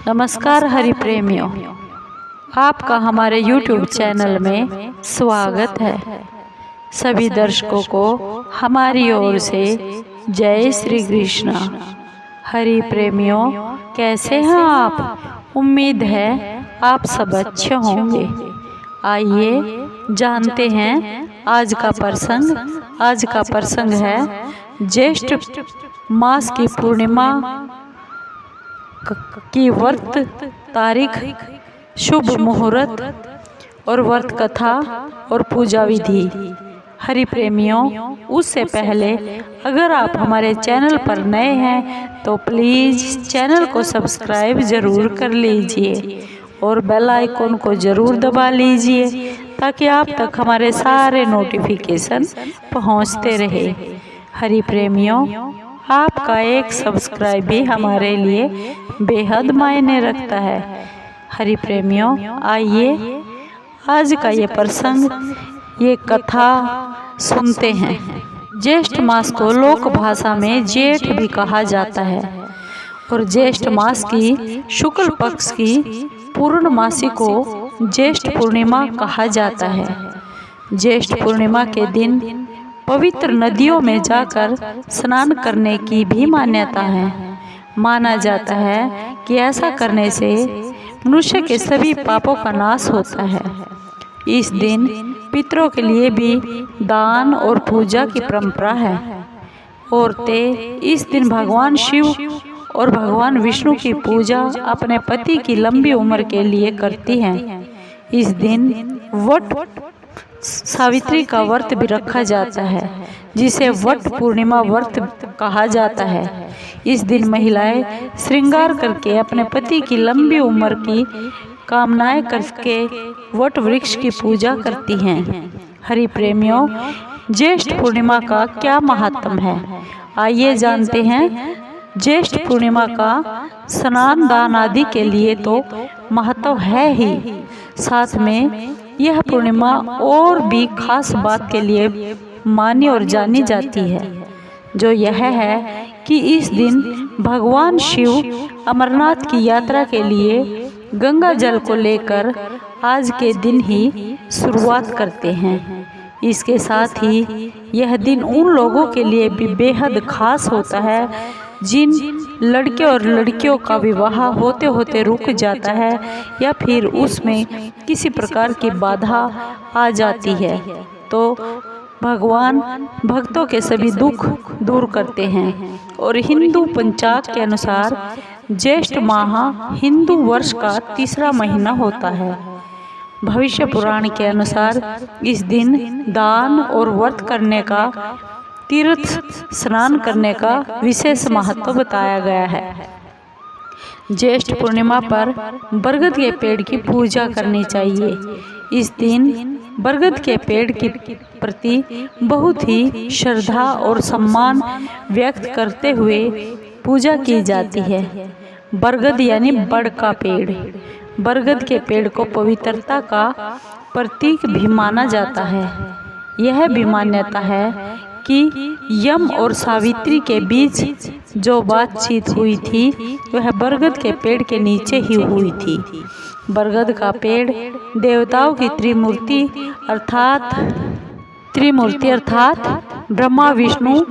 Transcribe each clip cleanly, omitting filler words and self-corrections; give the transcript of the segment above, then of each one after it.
नमस्कार हरि प्रेमियों, आपका हमारे YouTube चैनल में स्वागत है। सभी दर्शकों को हमारी ओर से जय श्री कृष्णा। हरि प्रेमियों, कैसे हैं आप? उम्मीद है आप सब अच्छे होंगे। आइए जानते हैं आज का प्रसंग है ज्येष्ठ मास की पूर्णिमा की व्रत तारीख, शुभ मुहूर्त और व्रत कथा और पूजा विधि। हरि प्रेमियों, उससे पहले अगर आप हमारे चैनल पर नए हैं तो प्लीज़ चैनल को सब्सक्राइब ज़रूर कर लीजिए और बेल आइकन को ज़रूर दबा लीजिए ताकि आप तक हमारे सारे नोटिफिकेशन पहुंचते रहे। हरि प्रेमियों, आपका एक सब्सक्राइब भी हमारे लिए बेहद मायने रखता है। हरि प्रेमियों, आइए आज का ये प्रसंग, ये कथा सुनते हैं। ज्येष्ठ मास को लोक भाषा में जेठ भी कहा जाता है और ज्येष्ठ मास की शुक्ल पक्ष की पूर्णमासी को ज्येष्ठ पूर्णिमा कहा जाता है। ज्येष्ठ पूर्णिमा के दिन पवित्र नदियों में जाकर स्नान करने की भी मान्यता है। माना जाता है कि ऐसा करने से मनुष्य के सभी पापों का नाश होता है। इस दिन पितरों के लिए भी दान और पूजा की परंपरा है। औरतें इस दिन भगवान शिव और भगवान विष्णु की पूजा अपने पति की लंबी उम्र के लिए करती हैं। इस दिन वट सावित्री का व्रत भी रखा जाता है, जिसे वट पूर्णिमा व्रत कहा जाता है। इस दिन महिलाएं श्रृंगार करके अपने पति की लंबी उम्र की कामनाएं करके वट वृक्ष की पूजा करती हैं। हरि प्रेमियों, ज्येष्ठ पूर्णिमा का क्या महात्म है, आइए जानते हैं। ज्येष्ठ पूर्णिमा का स्नान दान आदि के लिए तो महत्व है ही, साथ में यह पूर्णिमा और भी खास बात के लिए मानी और जानी जाती है, जो यह है कि इस दिन भगवान शिव अमरनाथ की यात्रा के लिए गंगा जल को लेकर आज के दिन ही शुरुआत करते हैं। इसके साथ ही यह दिन उन लोगों के लिए भी बेहद खास होता है जिन लड़के और लड़कियों का विवाह होते होते रुक जाता है या फिर उसमें किसी प्रकार की बाधा आ जाती है, तो भगवान भक्तों के सभी दुख दूर करते हैं। और हिंदू पंचांग के अनुसार ज्येष्ठ माह हिंदू वर्ष का तीसरा महीना होता है। भविष्य पुराण के अनुसार इस दिन दान और व्रत करने का, तीर्थ स्नान करने का विशेष महत्व बताया गया है। ज्येष्ठ पूर्णिमा पर बरगद के पेड़ की पूजा करनी चाहिए। इस दिन बरगद के पेड़ के प्रति बहुत ही श्रद्धा और सम्मान व्यक्त करते हुए पूजा की जाती है। बरगद यानी बड़ का पेड़। बरगद के पेड़ को पवित्रता का प्रतीक भी माना जाता है। यह भी मान्यता है कि यम और सावित्री के बीच जो बातचीत हुई थी वह बरगद के पेड़ के नीचे ही हुई थी। बरगद का पेड़ देवताओं की त्रिमूर्ति अर्थात ब्रह्मा विष्णु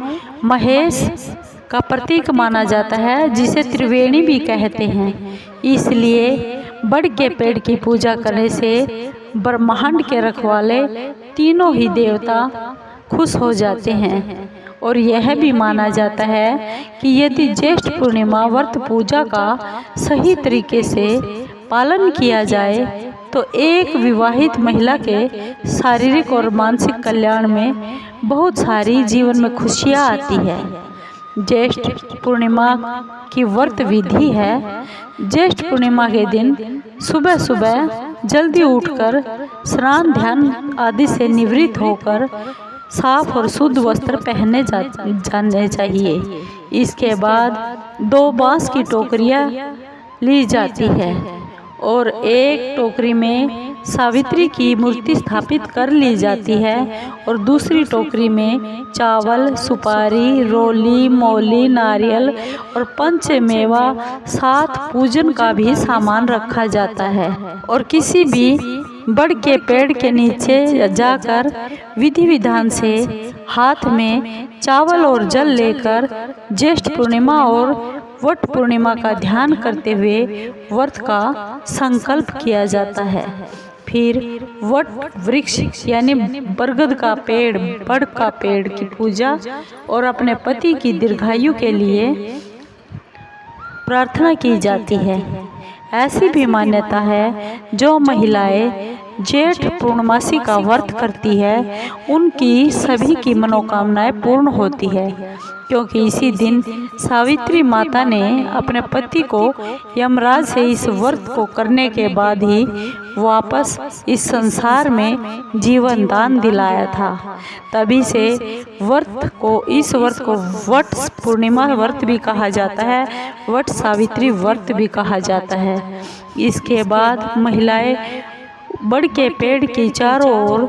महेश का प्रतीक माना जाता है, जिसे त्रिवेणी भी कहते हैं। इसलिए बड़ के पेड़ की पूजा करने से ब्रह्मांड के रखवाले तीनों ही देवता खुश हो जाते हैं। और यह भी माना जाता है कि यदि ज्येष्ठ पूर्णिमा व्रत पूजा का सही तरीके से पालन किया जाए तो एक विवाहित महिला के शारीरिक और मानसिक कल्याण में बहुत सारी जीवन में खुशियाँ आती है। ज्येष्ठ पूर्णिमा की व्रत विधि है। ज्येष्ठ पूर्णिमा के दिन सुबह सुबह जल्दी उठकर स्नान ध्यान आदि से निवृत्त होकर साफ और शुद्ध वस्त्र पहने जाने चाहिए। इसके बाद 2 बांस की टोकरियाँ ली जाती है और एक टोकरी में सावित्री की मूर्ति स्थापित कर ली जाती है और दूसरी टोकरी में चावल, सुपारी, रोली, मौली, नारियल और पंचमेवा 7 पूजन का भी सामान रखा जाता है। और किसी भी बड़ के पेड़ के नीचे जाकर विधि विधान से हाथ में चावल और जल लेकर ज्येष्ठ पूर्णिमा और वट पूर्णिमा का ध्यान करते हुए व्रत का संकल्प किया जाता है। फिर वट वृक्ष यानी बरगद का पेड़, बड़ का पेड़ की पूजा और अपने पति की दीर्घायु के लिए प्रार्थना की जाती है। ऐसी भी मान्यता है जो महिलाएं जेठ पूर्णमासी का व्रत करती है उनकी सभी की मनोकामनाएं पूर्ण होती है, क्योंकि इसी दिन सावित्री माता ने अपने पति को यमराज से इस व्रत को करने के बाद ही वापस इस संसार में जीवन दान दिलाया था। तभी से इस व्रत को वट पूर्णिमा व्रत भी कहा जाता है, वट सावित्री व्रत भी कहा जाता है। इसके बाद महिलाएं बड़ के पेड़ की चारों ओर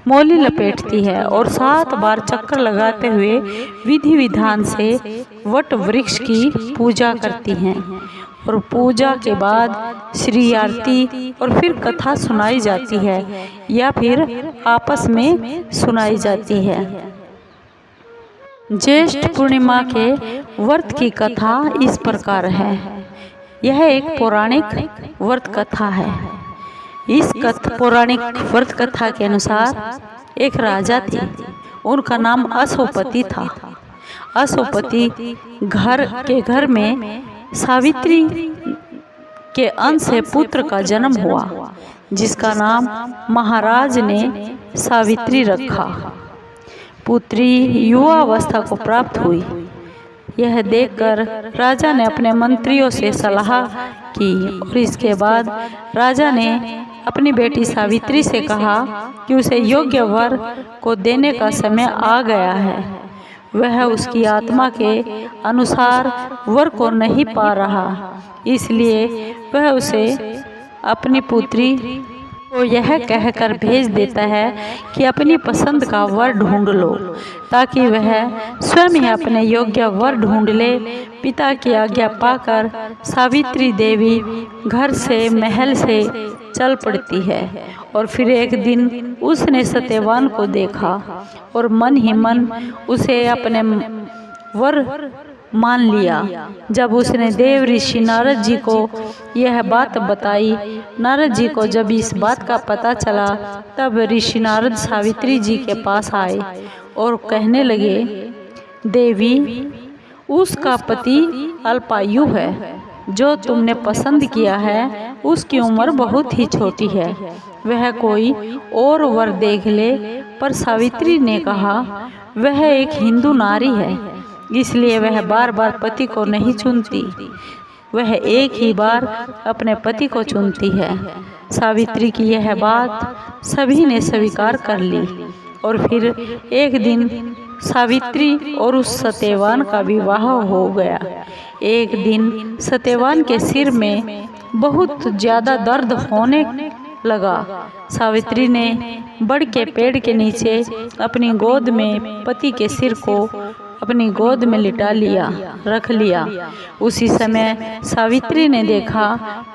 मौली लपेटती है और 7 बार चक्कर लगाते हुए विधि विधान से वट वृक्ष की पूजा करती हैं। और पूजा के बाद श्री आरती और फिर कथा सुनाई जाती है या फिर आपस में सुनाई जाती है। ज्येष्ठ पूर्णिमा के व्रत की कथा इस प्रकार है। यह एक पौराणिक व्रत कथा है। इस पौराणिक व्रत कथा के अनुसार एक राजा थे, उनका नाम अशोपति था। अशोपति घर में सावित्री के अंश से पुत्र का जन्म हुआ, जिसका नाम महाराज ने सावित्री रखा। पुत्री युवावस्था को प्राप्त हुई। यह देखकर राजा ने अपने मंत्रियों से सलाह की और इसके बाद राजा ने अपनी बेटी सावित्री से कहा कि उसे योग्य वर को देने का समय आ गया है। वह उसकी आत्मा के अनुसार वर को नहीं पा रहा, इसलिए वह उसे अपनी पुत्री को यह कहकर भेज देता है कि अपनी पसंद का वर ढूंढ लो, ताकि वह स्वयं ही अपने योग्य वर ढूंढ ले। पिता की आज्ञा पाकर सावित्री देवी घर से महल से चल पड़ती है और फिर एक दिन उसने सत्यवान को देखा और मन ही मन उसे अपने वर मान लिया। जब उसने देव ऋषि नारद जी को यह बात बताई, नारद जी को जब इस बात का पता चला, तब ऋषि नारद सावित्री जी के पास आए और कहने लगे, देवी, उसका पति अल्पायु है, जो तुमने पसंद किया है उसकी उम्र बहुत ही छोटी है, वह कोई और वर देख ले। पर सावित्री ने कहा, वह एक हिंदू नारी है, इसलिए वह बार बार पति को नहीं चुनती, वह एक ही बार अपने पति को चुनती है। सावित्री की यह बात सभी ने स्वीकार कर ली और फिर एक दिन सावित्री और उस सत्यवान का विवाह हो गया। एक दिन सत्यवान के सिर में बहुत ज़्यादा दर्द होने लगा। सावित्री ने बड़ के पेड़ के नीचे अपनी गोद में पति के सिर को अपनी गोद में लिटा लिया, रख लिया। उसी समय सावित्री ने देखा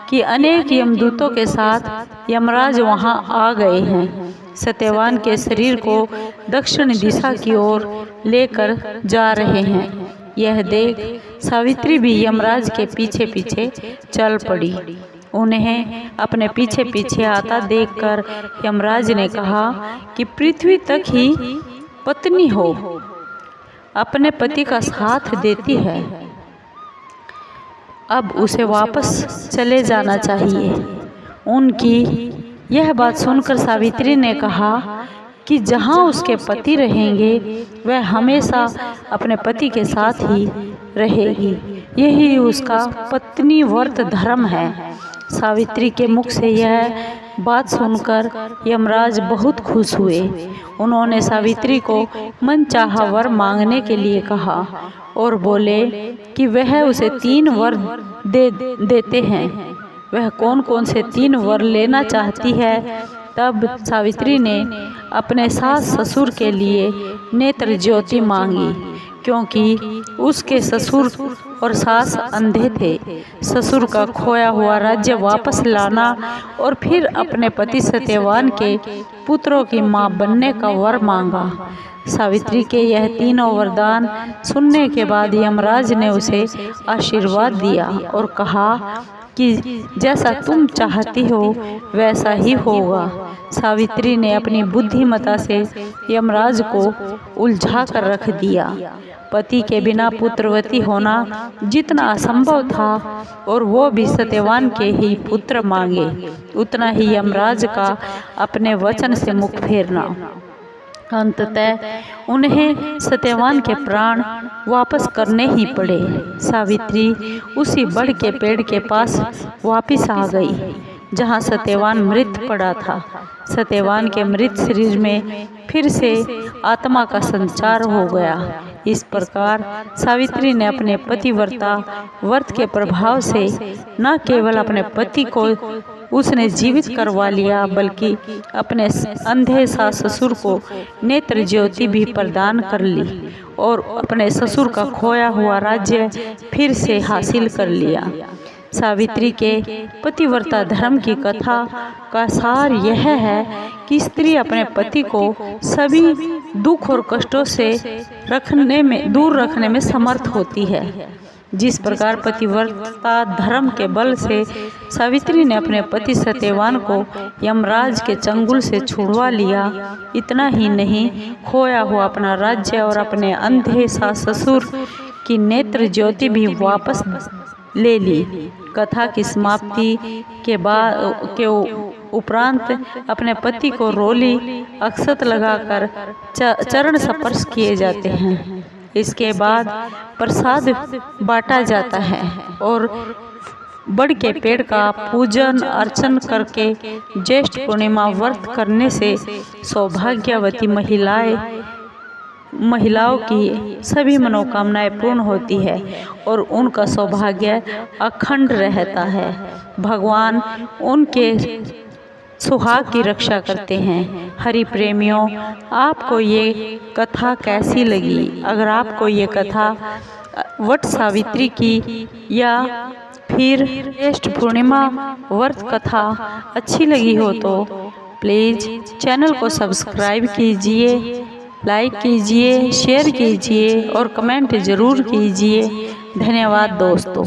कि अनेक यमदूतों के साथ यमराज वहां आ गए हैं, सत्यवान के शरीर को दक्षिण दिशा की ओर लेकर जा रहे हैं। यह देख सावित्री भी यमराज के पीछे पीछे चल पड़ी। उन्हें अपने पीछे पीछे आता देखकर यमराज ने कहा कि पृथ्वी तक ही पत्नी हो अपने पति का साथ देती है, अब उसे वापस चले जाना चाहिए। उनकी यह बात सुनकर सावित्री ने कहा कि जहाँ उसके पति रहेंगे वह हमेशा अपने पति के साथ ही रहेगी, यही उसका पत्नी व्रत धर्म है। सावित्री के मुख से यह बात सुनकर यमराज बहुत खुश हुए। उन्होंने सावित्री को मनचाहा वर मांगने के लिए कहा और बोले कि वह उसे 3 वर देते हैं। वह कौन कौन से 3 वर लेना चाहती है। तब सावित्री ने अपने सास ससुर के लिए नेत्र ज्योति मांगी, क्योंकि उसके ससुर और सास अंधे थे। ससुर का खोया हुआ राज्य वापस लाना और फिर अपने पति सत्यवान के पुत्रों की मां बनने का वर मांगा। सावित्री के यह तीनों वरदान सुनने के बाद यमराज ने उसे आशीर्वाद दिया और कहा कि जैसा तुम चाहती हो वैसा ही होगा। सावित्री ने अपनी बुद्धिमता से यमराज को उलझा कर रख दिया। पति के बिना पुत्रवती होना जितना असंभव था और वो भी सत्यवान के ही पुत्र मांगे, उतना ही यमराज का अपने वचन से मुख फेरना। अंततः उन्हें सत्यवान के प्राण वापस करने ही पड़े। सावित्री उसी बड़ के पेड़ के पास वापस आ गई जहां सत्यवान मृत पड़ा था। सत्यवान के मृत शरीर में फिर से आत्मा का संचार हो गया। इस प्रकार सावित्री ने अपने पतिव्रता व्रत के प्रभाव से न केवल अपने पति को उसने जीवित करवा लिया, बल्कि अपने अंधे सास ससुर को नेत्र ज्योति भी प्रदान कर ली और अपने ससुर का खोया हुआ राज्य फिर से हासिल कर लिया। सावित्री के पतिव्रता धर्म की कथा का सार यह है कि स्त्री अपने पति को सभी दुख और कष्टों से दूर रखने में समर्थ होती है। जिस प्रकार पतिव्रता धर्म के बल से सावित्री ने अपने पति सत्यवान को यमराज के चंगुल से छुड़वा लिया, इतना ही नहीं, खोया हुआ अपना राज्य और अपने अंधे सास ससुर की नेत्र ज्योति भी वापस ले ली। कथा की समाप्ति के उपरांत अपने पति को रोली अक्षत लगाकर चरण स्पर्श किए जाते हैं। इसके बाद प्रसाद बांटा जाता है और बड़ के पेड़ का पूजन अर्चन करके ज्येष्ठ पूर्णिमा व्रत करने से सौभाग्यवती महिलाओं की सभी मनोकामनाएं पूर्ण होती है और उनका सौभाग्य अखंड रहता है। भगवान उनके सुहाग की रक्षा करते हैं। हरि प्रेमियों, आपको ये कथा कैसी लगी? अगर आपको ये कथा वट सावित्री की या फिर ज्येष्ठ पूर्णिमा व्रत कथा अच्छी लगी हो तो प्लीज़ चैनल को सब्सक्राइब कीजिए, लाइक कीजिए, शेयर कीजिए और कमेंट ज़रूर कीजिए। धन्यवाद दोस्तों।